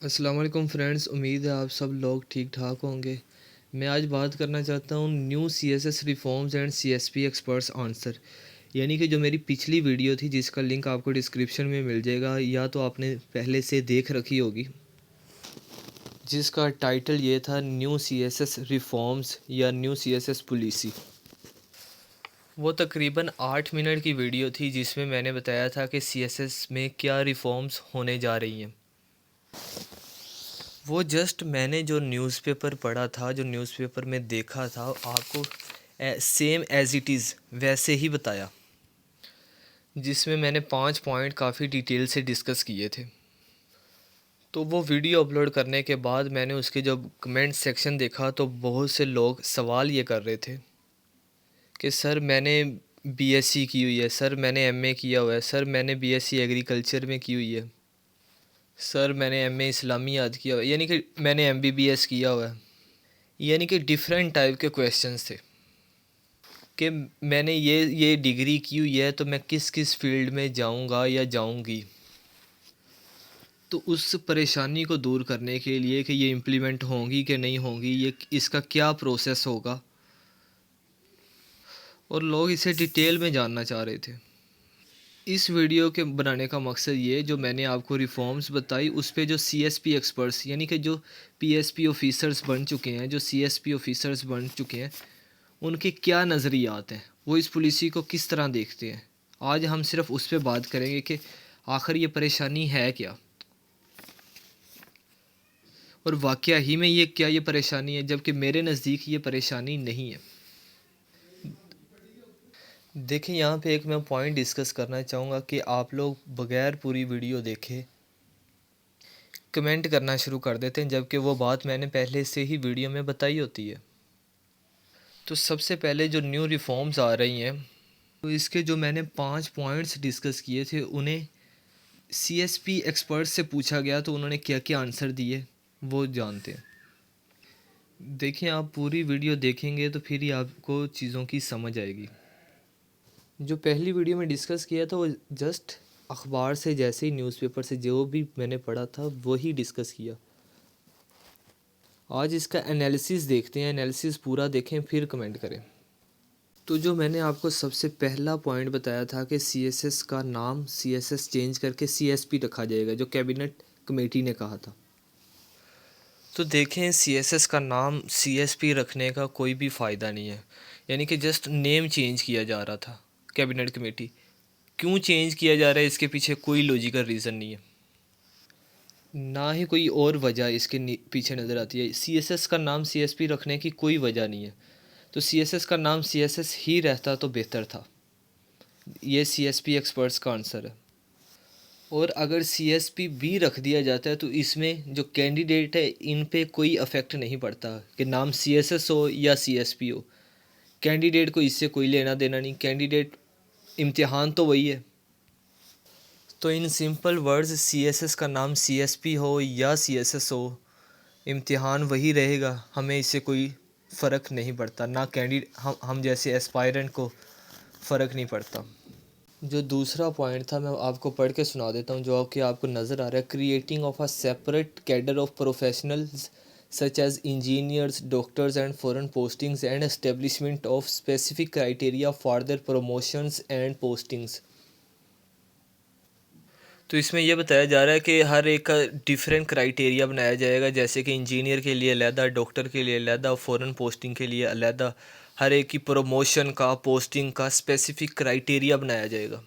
अस्सलाम वालेकुम फ्रेंड्स, उम्मीद है आप सब लोग ठीक ठाक होंगे। मैं आज बात करना चाहता हूँ new CSS reforms and CSP experts answer, यानी कि जो मेरी पिछली वीडियो थी जिसका लिंक आपको डिस्क्रिप्शन में मिल जाएगा या तो आपने पहले से देख रखी होगी, जिसका टाइटल ये था न्यू सीएसएस रिफॉर्म्स या न्यू सीएसएस पॉलिसी। वो तकरीबन 8 मिनट की वीडियो थी जिसमें मैंने बताया था कि सीएसएस में क्या रिफॉर्म्स होने जा रही हैं। वो जस्ट मैंने जो न्यूज़पेपर पढ़ा था, जो न्यूज़पेपर में देखा था, आपको सेम एज़ इट इज़ वैसे ही बताया, जिसमें मैंने 5 पॉइंट काफ़ी डिटेल से डिस्कस किए थे। तो वो वीडियो अपलोड करने के बाद मैंने उसके जब कमेंट सेक्शन देखा तो बहुत से लोग सवाल ये कर रहे थे कि सर मैंने बीएससी की हुई है, सर मैंने एमए किया हुआ है, सर मैंने बीएससी एग्रीकल्चर में की हुई है, सर मैंने एमए इस्लामियात किया हुआ है, यानी कि मैंने एमबीबीएस किया हुआ है। यानी कि डिफरेंट टाइप के क्वेश्चंस थे कि मैंने ये डिग्री की हुई है तो मैं किस किस फील्ड में जाऊंगा या जाऊंगी। तो उस परेशानी को दूर करने के लिए कि ये इम्प्लीमेंट होंगी कि नहीं होंगी, ये इसका क्या प्रोसेस होगा, और लोग इसे डिटेल में जानना चाह रहे थे। इस वीडियो के बनाने का मकसद ये, जो मैंने आपको रिफॉर्म्स बताई उस पे जो सीएसपी एक्सपर्ट्स यानी कि जो पीएसपी ऑफिसर्स बन चुके हैं, जो सीएसपी ऑफिसर्स बन चुके हैं, उनके क्या नज़रियात हैं, वो इस पॉलिसी को किस तरह देखते हैं। आज हम सिर्फ उस पर बात करेंगे कि आखिर ये परेशानी है क्या, और वाकया ही में ये परेशानी है, जबकि मेरे नज़दीक ये परेशानी नहीं है। देखिए, यहाँ पे एक मैं पॉइंट डिस्कस करना चाहूँगा कि आप लोग बगैर पूरी वीडियो देखे कमेंट करना शुरू कर देते हैं, जबकि वो बात मैंने पहले से ही वीडियो में बताई होती है। तो सबसे पहले जो न्यू रिफॉर्म्स आ रही हैं, तो इसके जो मैंने 5 पॉइंट्स डिस्कस किए थे, उन्हें सीएसपी एक्सपर्ट से पूछा गया तो उन्होंने क्या क्या आंसर दिए वो जानते हैं। देखिए, आप पूरी वीडियो देखेंगे तो फिर ही आपको चीज़ों की समझ आएगी। जो पहली वीडियो में डिस्कस किया था वो जस्ट अखबार से, जैसे ही न्यूज़पेपर से जो भी मैंने पढ़ा था वही डिस्कस किया। आज इसका एनालिसिस देखते हैं, एनालिसिस पूरा देखें फिर कमेंट करें। तो जो मैंने आपको सबसे पहला पॉइंट बताया था कि सीएसएस का नाम सीएसएस चेंज करके सीएसपी रखा जाएगा, जो कैबिनेट कमेटी ने कहा था। तो देखें, सीएसएस का नाम सीएसपी रखने का कोई भी फ़ायदा नहीं है, यानी कि जस्ट नेम चेंज किया जा रहा था। कैबिनेट कमेटी क्यों चेंज किया जा रहा है, इसके पीछे कोई लॉजिकल रीज़न नहीं है, ना ही कोई और वजह इसके पीछे नज़र आती है। सीएसएस का नाम सीएसपी रखने की कोई वजह नहीं है, तो सीएसएस का नाम सीएसएस ही रहता तो बेहतर था। ये सीएसपी एक्सपर्ट्स का आंसर है। और अगर सीएसपी भी रख दिया जाता है तो इसमें जो कैंडिडेट है इन पे कोई अफेक्ट नहीं पड़ता कि नाम सीएसएस हो या सीएसपी हो। कैंडिडेट को इससे कोई लेना देना नहीं, कैंडिडेट इम्तिहान तो वही है। तो इन सिंपल वर्ड्स, सीएसएस का नाम सीएसपी हो या सीएसएस हो, इम्तिहान वही रहेगा, हमें इससे कोई फ़र्क नहीं पड़ता, ना कैंडिडेट हम जैसे एस्पायरेंट को फ़र्क नहीं पड़ता। जो दूसरा पॉइंट था मैं आपको पढ़ के सुना देता हूँ, जो कि आपको नज़र आ रहा है। Creating of a separate cadre of professionals such as engineers, doctors and foreign postings and establishment of specific criteria for their promotions and postings. तो इसमें यह बताया जा रहा है कि हर एक का डिफरेंट क्राइटेरिया बनाया जाएगा, जैसे कि इंजीनियर के लिए अलहदा, डॉक्टर के लिए अलहदा, फॉरेन पोस्टिंग के लिए अलहदा। हर एक की प्रमोशन का, पोस्टिंग का स्पेसिफिक क्राइटेरिया बनाया जाएगा।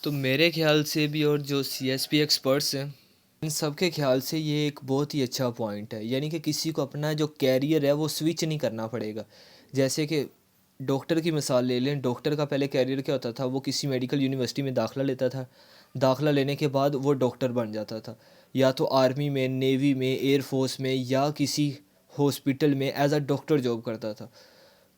तो मेरे ख्याल से भी, और जो सीएसपी एक्सपर्ट्स हैं इन सब के ख्याल से, ये एक बहुत ही अच्छा पॉइंट है। यानी कि किसी को अपना जो कैरियर है वो स्विच नहीं करना पड़ेगा। जैसे कि डॉक्टर की मिसाल ले लें, डॉक्टर का पहले कैरियर क्या होता था, वो किसी मेडिकल यूनिवर्सिटी में दाखिला लेता था, दाखिला लेने के बाद वो डॉक्टर बन जाता था, या तो आर्मी में, नेवी में, एयरफोर्स में, या किसी हॉस्पिटल में एज अ डॉक्टर जॉब करता था।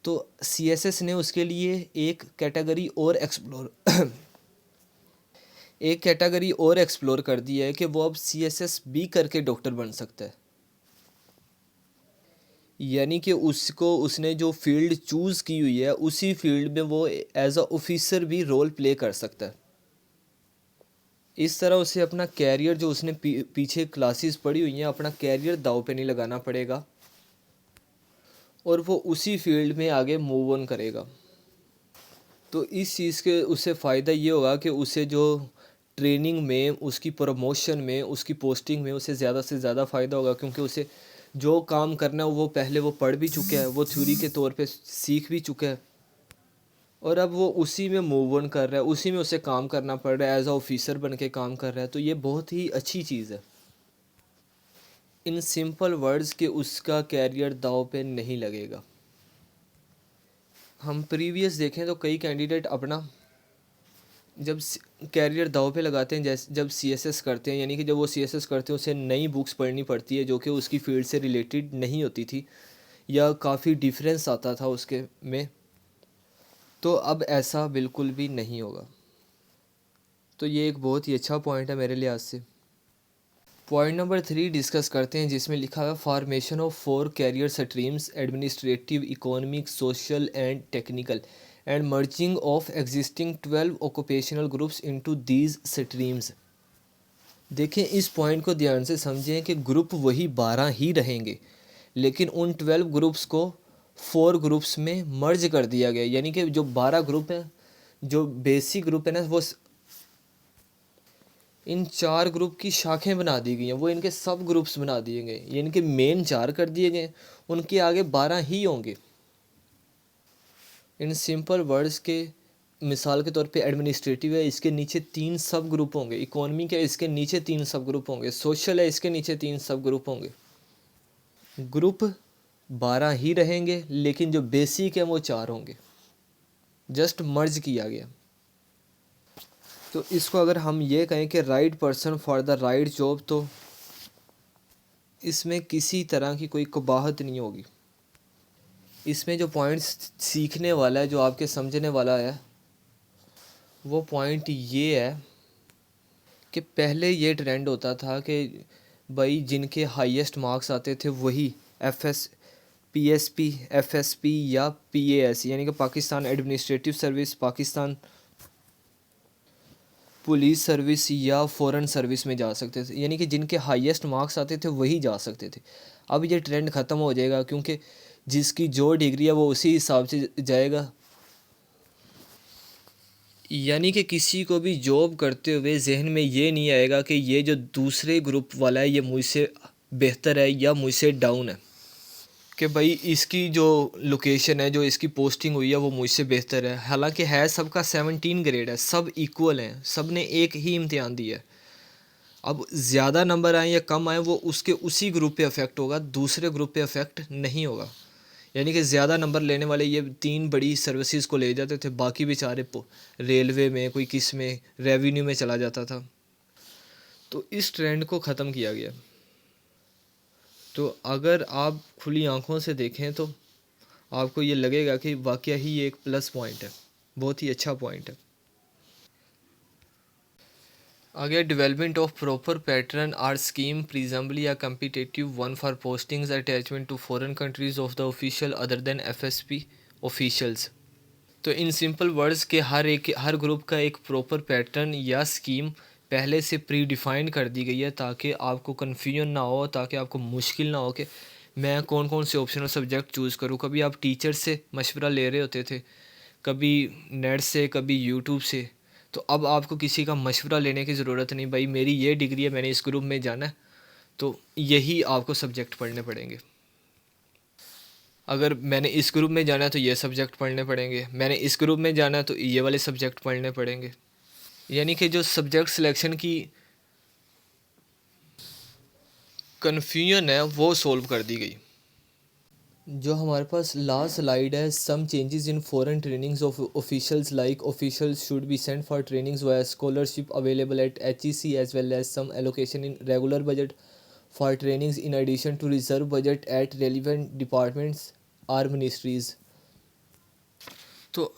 तो सीएसएस ने उसके लिए एक कैटेगरी और एक्सप्लोर कर दी है कि वो अब सीएसएस बी करके डॉक्टर बन सकता है। यानी कि उसको, उसने जो फील्ड चूज़ की हुई है उसी फील्ड में वो एज अ ऑफिसर भी रोल प्ले कर सकता है। इस तरह उसे अपना कैरियर जो उसने पीछे क्लासेस पढ़ी हुई हैं, अपना कैरियर दांव पे नहीं लगाना पड़ेगा और वो उसी फील्ड में आगे मूव ऑन करेगा। तो इस चीज़ के उससे फ़ायदा ये होगा कि उसे जो ट्रेनिंग में, उसकी प्रमोशन में, उसकी पोस्टिंग में उसे ज़्यादा से ज़्यादा फ़ायदा होगा, क्योंकि उसे जो काम करना है वो पहले वो पढ़ भी चुका है, वो थ्योरी के तौर पे सीख भी चुका है और अब वो उसी में मूव ऑन कर रहा है, उसी में उसे काम करना पड़ रहा है, एज अ ऑफिसर बन के काम कर रहा है। तो ये बहुत ही अच्छी चीज़ है। इन सिंपल वर्ड्स के उसका कैरियर दांव पे नहीं लगेगा। हम प्रीवियस देखें तो कई कैंडिडेट अपना जब कैरियर दांव पे लगाते हैं, जैसे जब सीएसएस करते हैं, यानी कि जब वो सीएसएस करते हैं उसे नई बुक्स पढ़नी पड़ती है जो कि उसकी फील्ड से रिलेटेड नहीं होती थी या काफ़ी डिफरेंस आता था उसके में। तो अब ऐसा बिल्कुल भी नहीं होगा। तो ये एक बहुत ही अच्छा पॉइंट है मेरे लिहाज से। पॉइंट नंबर 3 डिस्कस करते हैं, जिसमें लिखा हुआ formation of 4 career streams: administrative, economic, social and technical, and merging of existing 12 occupational groups into these streams. देखें, इस पॉइंट को ध्यान से समझें कि ग्रुप वही 12 ही रहेंगे, लेकिन उन 12 ग्रुप्स को 4 ग्रुप्स में मर्ज कर दिया गया। यानी कि जो 12 ग्रुप हैं, जो बेसिक ग्रुप है ना, वो इन 4 ग्रुप की शाखें बना दी गई हैं, वो इनके सब ग्रुप्स बना दिए गए। ये इनके मेन 4 कर दिए गए, उनके आगे 12 ही होंगे। इन सिंपल वर्ड्स के मिसाल के तौर पे एडमिनिस्ट्रेटिव है, इसके नीचे 3 सब ग्रुप होंगे। इकोनॉमिक है, इसके नीचे 3 सब ग्रुप होंगे। सोशल है, इसके नीचे 3 सब ग्रुप होंगे। ग्रुप 12 ही रहेंगे, लेकिन जो बेसिक है वो 4 होंगे, जस्ट मर्ज किया गया। तो इसको अगर हम ये कहें कि right person for the right job, तो इसमें किसी तरह की कोई कबाहत नहीं होगी। इसमें जो पॉइंट सीखने वाला है, जो आपके समझने वाला है, वो पॉइंट ये है कि पहले ये ट्रेंड होता था कि भाई जिनके हाईएस्ट मार्क्स आते थे वही पीएसपी, एफएसपी या पीएएस, यानी कि Pakistan administrative service, Pakistan police service या फॉरेन सर्विस में जा सकते थे। यानी कि जिनके हाईएस्ट मार्क्स आते थे वही जा सकते थे। अब ये ट्रेंड ख़त्म हो जाएगा, क्योंकि जिसकी जो डिग्री है वो उसी हिसाब से जाएगा। यानी कि किसी को भी जॉब करते हुए जहन में ये नहीं आएगा कि ये जो दूसरे ग्रुप वाला है ये मुझसे बेहतर है या मुझसे डाउन है, कि भाई इसकी जो लोकेशन है, जो इसकी पोस्टिंग हुई है वो मुझसे बेहतर है। हालांकि है सबका 17 ग्रेड है, सब इक्वल हैं, सब ने एक ही इम्तिहान दिया है। अब ज़्यादा नंबर आए या कम आए वो उसके उसी ग्रुप पे अफेक्ट होगा, दूसरे ग्रुप पे अफेक्ट नहीं होगा। यानी कि ज़्यादा नंबर लेने वाले ये 3 बड़ी सर्विसेज को ले जाते थे, बाकी बेचारे रेलवे में, कोई किस में, रेवेन्यू में चला जाता था। तो इस ट्रेंड को ख़त्म किया गया। तो अगर आप खुली आंखों से देखें तो आपको ये लगेगा कि वाकई ही ये एक प्लस पॉइंट है, बहुत ही अच्छा पॉइंट है। आगे, development of proper pattern or scheme presumably या competitive one for postings attachment to foreign countries of the official other than FSP officials. तो इन सिंपल वर्ड्स के हर ग्रुप का एक प्रॉपर पैटर्न या स्कीम पहले से प्री डिफाइन कर दी गई है, ताकि आपको कन्फ्यूजन ना हो, ताकि आपको मुश्किल ना हो कि मैं कौन कौन से ऑप्शनल सब्जेक्ट चूज़ करूँ। कभी आप टीचर से मशवरा ले रहे होते थे, कभी नेट से, कभी यूट्यूब से। तो अब आपको किसी का मशवरा लेने की ज़रूरत नहीं, भाई मेरी ये डिग्री है, मैंने इस ग्रुप में जाना है, तो यही आपको सब्जेक्ट पढ़ने पड़ेंगे। अगर मैंने इस ग्रुप में जाना है तो ये सब्जेक्ट पढ़ने पड़ेंगे, मैंने इस ग्रुप में जाना है तो ये वाले सब्जेक्ट पढ़ने पड़ेंगे। यानी कि जो सब्जेक्ट सिलेक्शन की कन्फ्यूजन है वो सॉल्व कर दी गई। जो हमारे पास लास्ट स्लाइड है, some changes in foreign trainings of officials, like officials should be sent for trainings via scholarship available at HEC as well as some allocation in regular budget for trainings in addition to reserve budget at relevant departments or ministries. तो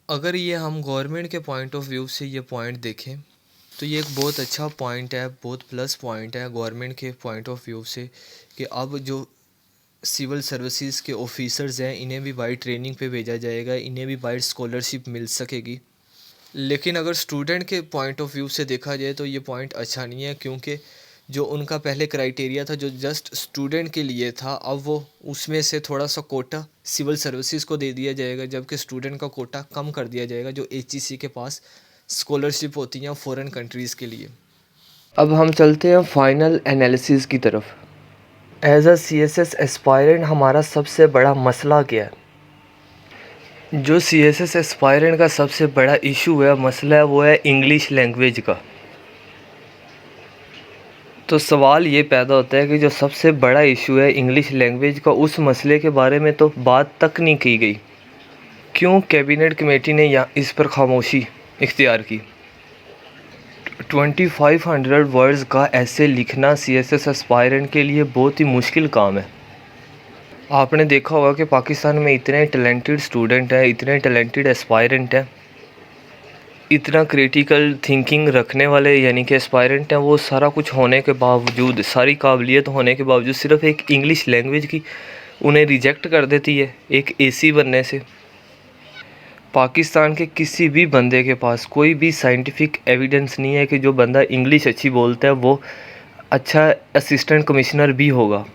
अगर ये हम government के point of view से ये point देखें तो ये एक बहुत अच्छा पॉइंट है, बहुत प्लस पॉइंट है गवर्नमेंट के पॉइंट ऑफ व्यू से, कि अब जो सिविल सर्विसेज के ऑफिसर्स हैं इन्हें भी बाई ट्रेनिंग पे भेजा जाएगा, इन्हें भी बाई स्कॉलरशिप मिल सकेगी। लेकिन अगर स्टूडेंट के पॉइंट ऑफ व्यू से देखा जाए तो ये पॉइंट अच्छा नहीं है, क्योंकि जो उनका पहले क्राइटेरिया था जो जस्ट स्टूडेंट के लिए था, अब वो उसमें से थोड़ा सा कोटा सिविल सर्विसेज को दे दिया जाएगा, जबकि स्टूडेंट का कोटा कम कर दिया जाएगा जो HEC के पास स्कॉलरशिप होती हैं फॉरेन कंट्रीज़ के लिए। अब हम चलते हैं फाइनल एनालिसिस की तरफ। एज अ CSS एस्पायरेंट हमारा सबसे बड़ा मसला क्या है? जो CSS एस्पायरेंट का सबसे बड़ा इशू है, मसला है, वो है इंग्लिश लैंग्वेज का। तो सवाल ये पैदा होता है कि जो सबसे बड़ा इशू है इंग्लिश लैंग्वेज का, उस मसले के बारे में तो बात तक नहीं की गई। क्यों कैबिनेट कमेटी ने या इस पर खामोशी इख्तियार की? 2500 वर्ड्स का ऐसे लिखना CSS एस्पायरेंट के लिए बहुत ही मुश्किल काम है। आपने देखा होगा कि पाकिस्तान में इतने टैलेंटेड स्टूडेंट हैं, इतने टैलेंटेड एस्पायरेंट हैं, इतना क्रिटिकल थिंकिंग रखने वाले यानी कि एस्पायरेंट हैं, वो सारा कुछ होने के बावजूद, सारी काबिलियत होने के बावजूद सिर्फ एक इंग्लिश लैंग्वेज की उन्हें रिजेक्ट कर देती है एक AC बनने से। पाकिस्तान के किसी भी बंदे के पास कोई भी साइंटिफिक एविडेंस नहीं है कि जो बंदा इंग्लिश अच्छी बोलता है वो अच्छा असिस्टेंट कमिश्नर भी होगा।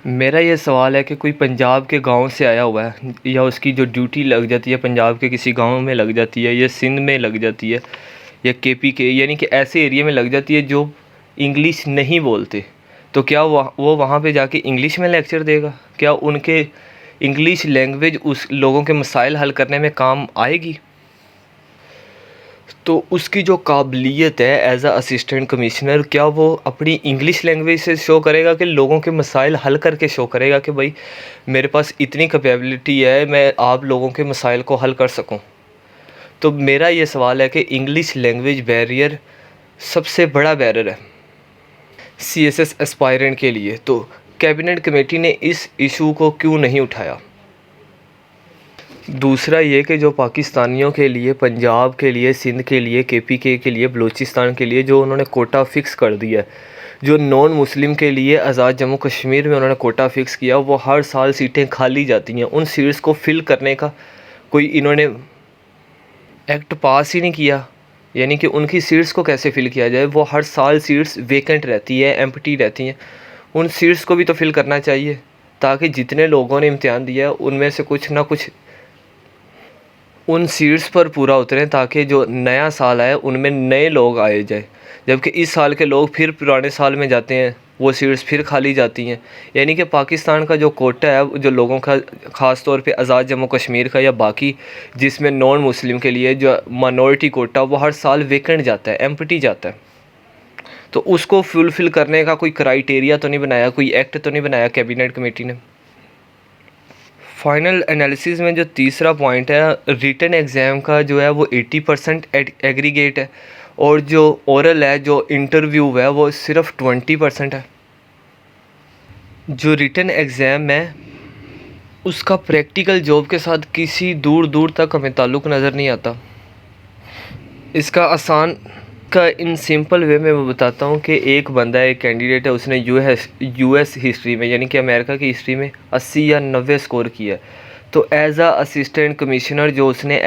मेरा ये सवाल है कि कोई पंजाब के गांव से आया हुआ है या उसकी जो ड्यूटी लग जाती है पंजाब के किसी गांव में लग जाती है या सिंध में लग जाती है या KP के यानी कि ऐसे एरिया में लग जाती है जो इंग्लिश नहीं बोलते, तो क्या वो वहाँ पे जाके इंग्लिश में लेक्चर देगा? क्या उनके इंग्लिश लैंग्वेज उस लोगों के मसाइल हल करने में काम आएगी? तो उसकी जो काबिलियत है एज अ असिस्टेंट कमिश्नर, क्या वो अपनी इंग्लिश लैंग्वेज से शो करेगा कि लोगों के मसाइल हल करके शो करेगा कि भाई मेरे पास इतनी कैपेबिलिटी है, मैं आप लोगों के मसाइल को हल कर सकूं? तो मेरा ये सवाल है कि इंग्लिश लैंग्वेज बैरियर सबसे बड़ा बैरियर है CSS एस्पायरेंट के लिए, तो कैबिनेट कमेटी ने इस इशू को क्यों नहीं उठाया? दूसरा ये कि जो पाकिस्तानियों के लिए, पंजाब के लिए, सिंध के लिए, KPK के लिए, बलूचिस्तान के लिए जो उन्होंने कोटा फ़िक्स कर दिया है, जो नॉन मुस्लिम के लिए आज़ाद जम्मू कश्मीर में उन्होंने कोटा फ़िक्स किया, वो हर साल सीटें खाली जाती हैं। उन सीट्स को फ़िल करने का कोई इन्होंने एक्ट पास ही नहीं किया, यानी कि उनकी सीट्स को कैसे फ़िल किया जाए? वो हर साल सीट्स वेकेंट रहती है, एम्प्टी रहती हैं। उन सीट्स को भी तो फ़िल करना चाहिए ताकि जितने लोगों ने इम्तिहान दिया है उनमें से कुछ ना कुछ उन सीट्स पर पूरा उतरें, ताकि जो नया साल आए उनमें नए लोग आए जाए, जबकि इस साल के लोग फिर पुराने साल में जाते हैं, वो सीट्स फिर खाली जाती हैं। यानी कि पाकिस्तान का जो कोटा है जो लोगों का, ख़ास तौर पे आज़ाद जम्मू कश्मीर का या बाकी जिसमें नॉन मुस्लिम के लिए जो माइनॉरिटी कोटा, वो हर साल वेकेंट जाता है, एम्प्टी जाता है। तो उसको फुलफ़िल करने का कोई क्राइटेरिया तो नहीं बनाया, कोई एक्ट तो नहीं बनाया कैबिनेट कमेटी ने। फाइनल एनालिसिस में जो तीसरा पॉइंट है, रिटन एग्ज़ाम का जो है वो 80% एग्रीगेट है और जो ओरल है, जो इंटरव्यू है, वो सिर्फ 20% है। जो रिटन एग्ज़ाम है उसका प्रैक्टिकल जॉब के साथ किसी दूर दूर तक हमें ताल्लुक़ नज़र नहीं आता। इसका आसान का इन सिंपल वे में मैं बताता हूँ कि एक बंदा, एक कैंडिडेट है, उसने US हिस्ट्री में यानी कि अमेरिका की हिस्ट्री में 80 या 90 स्कोर किया। तो एज अ असिस्टेंट कमिश्नर जो उसने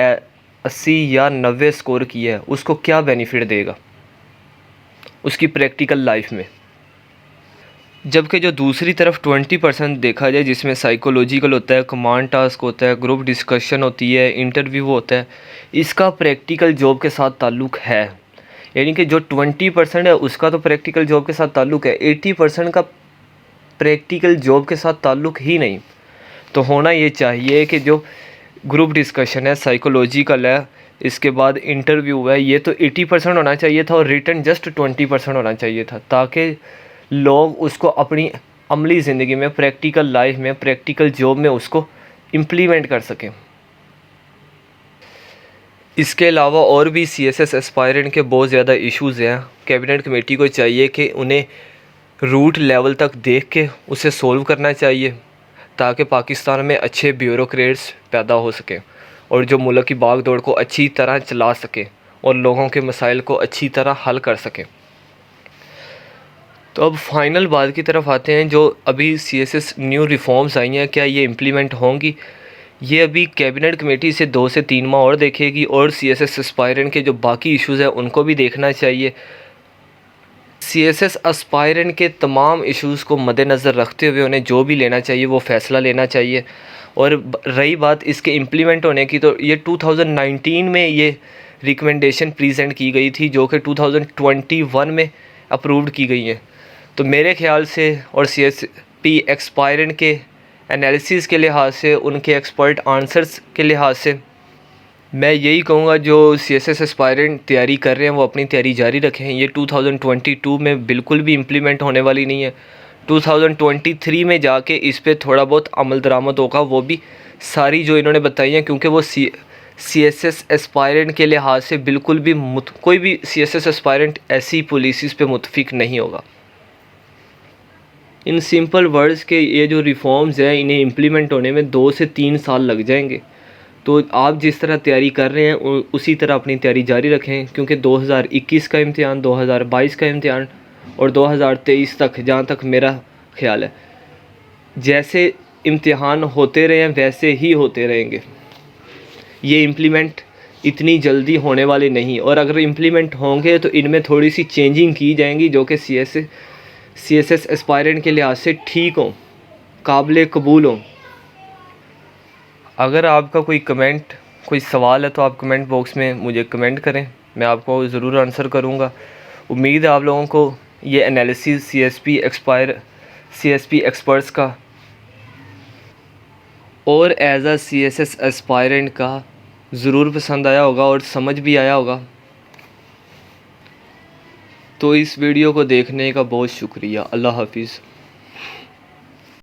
80 या 90 स्कोर किया है, उसको क्या बेनिफिट देगा उसकी प्रैक्टिकल लाइफ में? जबकि जो दूसरी तरफ 20% देखा जाए, जिसमें साइकोलॉजिकल होता है, कमांड टास्क होता है, ग्रुप डिस्कशन होती है, इंटरव्यू होता है, इसका प्रैक्टिकल जॉब के साथ ताल्लुक़ है। यानी कि जो 20% है उसका तो प्रैक्टिकल जॉब के साथ ताल्लुक़ है, 80% का प्रैक्टिकल जॉब के साथ ताल्लुक़ ही नहीं। तो होना ये चाहिए कि जो ग्रुप डिस्कशन है, साइकोलॉजिकल है, इसके बाद इंटरव्यू है, ये तो 80% होना चाहिए था और रिटन जस्ट 20% होना चाहिए था, ताकि लोग उसको अपनी अमली ज़िंदगी में, प्रैक्टिकल लाइफ में, प्रैक्टिकल जॉब में उसको इम्प्लीमेंट कर सकें। इसके अलावा और भी CSS एस्पायरेंट के बहुत ज़्यादा इश्यूज़ हैं। कैबिनेट कमेटी को चाहिए कि उन्हें रूट लेवल तक देख के उसे सोल्व करना चाहिए, ताकि पाकिस्तान में अच्छे ब्यूरोक्रेट्स पैदा हो सकें और जो मुल्क की भाग दौड़ को अच्छी तरह चला सकें और लोगों के मसाइल को अच्छी तरह हल कर सकें। तो अब फाइनल बात की तरफ आते हैं, जो अभी CSS न्यू रिफॉर्म्स आई हैं, क्या ये इम्प्लीमेंट होंगी? ये अभी कैबिनेट कमेटी से 2 से 3 माह और देखेगी और CSS एस्पायरेंट के जो बाकी इश्यूज़ हैं उनको भी देखना चाहिए। CSS एस्पायरेंट के तमाम इश्यूज़ को मद्देनज़र रखते हुए उन्हें जो भी लेना चाहिए वो फ़ैसला लेना चाहिए। और रही बात इसके इम्प्लीमेंट होने की, तो ये 2019 में ये रिकमेंडेशन प्रेजेंट की गई थी जो कि 2021 में अप्रूव्ड की गई हैं। तो मेरे ख़्याल से और CSP एक्सपायरेंट के एनालिसिस के लिहाज से, उनके एक्सपर्ट आंसर्स के लिहाज से मैं यही कहूँगा जो CSS एस्पायरेंट तैयारी कर रहे हैं वो अपनी तैयारी जारी रखें। ये 2022 में बिल्कुल भी इम्प्लीमेंट होने वाली नहीं है। 2023 में जाके इस पे थोड़ा बहुत अमल दरामद होगा, वो भी सारी जो इन्होंने बताई हैं, क्योंकि वो CSS एस्पायरेंट के लिहाज से बिल्कुल भी कोई भी CSS एस्पायरेंट ऐसी पॉलिसीज़ पे मुतफिक नहीं होगा। इन सिंपल वर्ड्स के ये जो रिफॉर्म्स हैं इन्हें इम्प्लीमेंट होने में 2 से 3 साल लग जाएंगे। तो आप जिस तरह तैयारी कर रहे हैं उसी तरह अपनी तैयारी जारी रखें, क्योंकि 2021 का इम्तिहान, 2022 का इम्तिहान और 2023 तक, जहाँ तक मेरा ख्याल है, जैसे इम्तिहान होते रहे हैं वैसे ही होते रहेंगे। ये इम्प्लीमेंट इतनी जल्दी होने वाले नहीं, और अगर इम्प्लीमेंट होंगे तो इनमें थोड़ी सी चेंजिंग की जाएंगी जो कि CSS एस्पायरेंट के लिहाज से ठीक हों, काबिल कबूल हों। अगर आपका कोई कमेंट, कोई सवाल है तो आप कमेंट बॉक्स में मुझे कमेंट करें, मैं आपको ज़रूर आंसर करूँगा। उम्मीद है आप लोगों को ये एनालिसिस CSP एक्सपर्ट्स का और एज आ CSS एस्पायरेंट का ज़रूर पसंद आया होगा और समझ भी आया होगा। तो इस वीडियो को देखने का बहुत शुक्रिया। अल्लाह हाफिज़।